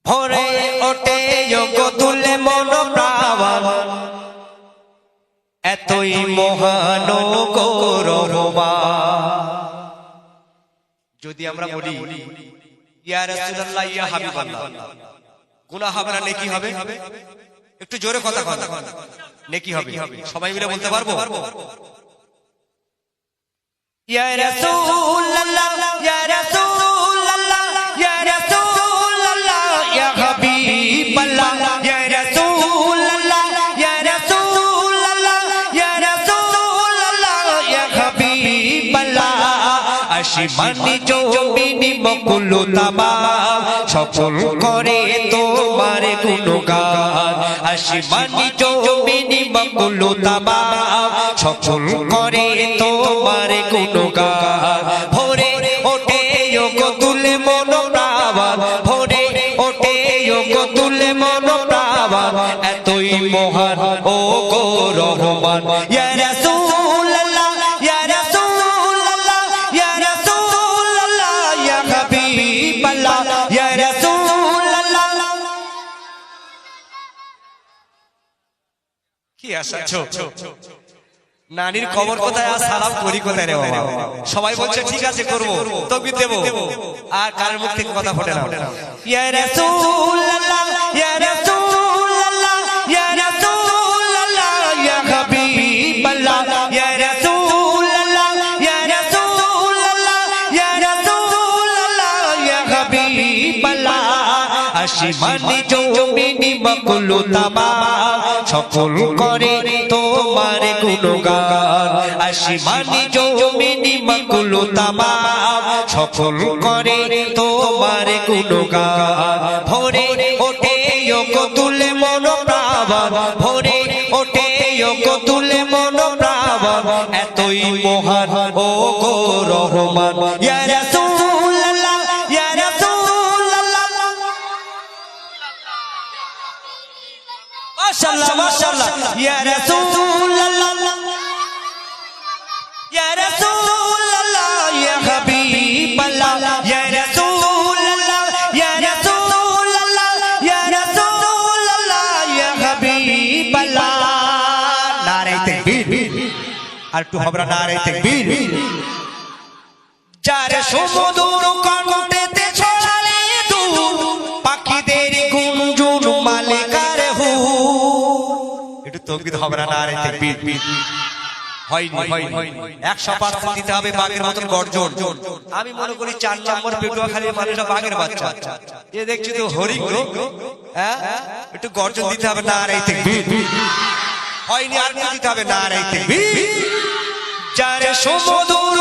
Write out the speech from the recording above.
ভরে ওঠে যোগ তুলে মন প্রাণ এতই মহান রহমান। যদি আমরা বলি ইয়া রাসূলুল্লাহ ইয়া হাবিবাল্লাহ, গুনাহ হবে না নেকি হবে? একটু জোরে কথা কথা, নেকি হবে। সবাই মিলে বলতে পারবো? ইয়া রাসূলুল্লাহ ইয়া রাসূলুল্লাহ ইয়া রাসূলুল্লাহ ইয়া হাবিবাল্লাহ ইয়া রাসূলুল্লাহ ইয়া রাসূলুল্লাহ ইয়া রাসূলুল্লাহ ইয়া হাবিবাল্লাহ। আসমানি জমিনি মকুল তামাম সকল করে তোমার গুণগান। আসমানি জমিনি মকুল তামাম সকল করে তোমার গুণগান। ভোরে ওঠে যোগ তুলে মন প্রাণ, ভোরে ওঠে যোগ তুলে মন প্রাণ এতই মহান ও গো রহমান। ইয়া রাসূলুল্লাহ ইয়া রাসূলুল্লাহ ইয়া রাসূলুল্লাহ ইয়া হাবিবাল্লাহ ইয়া রাসূলুল্লাহ। কি আসাছো নানির খবর কোথায় আর সালাম করি কোথায় রে বাবা? সবাই বলছে ঠিক আছে করব, তাকবীর দেব, আর কারোর মুখ থেকে কথা ফোটে না। ইয়া রাসূলুল্লাহ ইয়া রাসূলুল্লাহ ইয়া রাসূলুল্লাহ ইয়া হাবিবাল্লাহ ইয়া রাসূলুল্লাহ ইয়া রাসূলুল্লাহ ইয়া রাসূলুল্লাহ ইয়া হাবিবাল্লাহ। আসমানি জমিনি মকুল তামাম সকল করে তোমার গুণগান। আসমানি জমিনি মকুল তামাম সকল করে তোমার গুণগান। ভোরে ওঠে যোগ তুলে মন প্রাণ, ভোরে ওঠে যোগ তুলে মন প্রাণ এতই মহান ও গো রহমান। ইয়া রাসূলুল্লাহ ইয়া রাসূলুল্লাহ। মাশাআল্লাহ মাশাআল্লাহ। ইয়া রাসূলুল্লাহ ইয়া রাসূলুল্লাহ ইয়া হাবিবাল্লাহ ইয়া রাসূলুল্লাহ ইয়া রাসূলুল্লাহ ইয়া রাসূলুল্লাহ ইয়া হাবিবাল্লাহ। নারে তাকবীর, আর একটু হবে নারে তাকবীর। যার সমুদ্র কণ্ঠেতে ছড়ালে দূর পাখিদের গুঞ্জন মালিকার হু। একটু তাকবীর হবে না? নারে তাকবীর। হয়নি 100% দিতে হবে বাঘের মতন গর্জন। আমি মনে করি 4 নম্বর পেটুয়াখালীর মানুষরা বাঘের বাচ্চা। এ দেখছি তো হরিণ, হ্যাঁ একটু গর্জন দিতে হবে। নারে তাকবীর। হয়নি, আর দিতে হবে নারে তাকবীর। যার সমুদ্র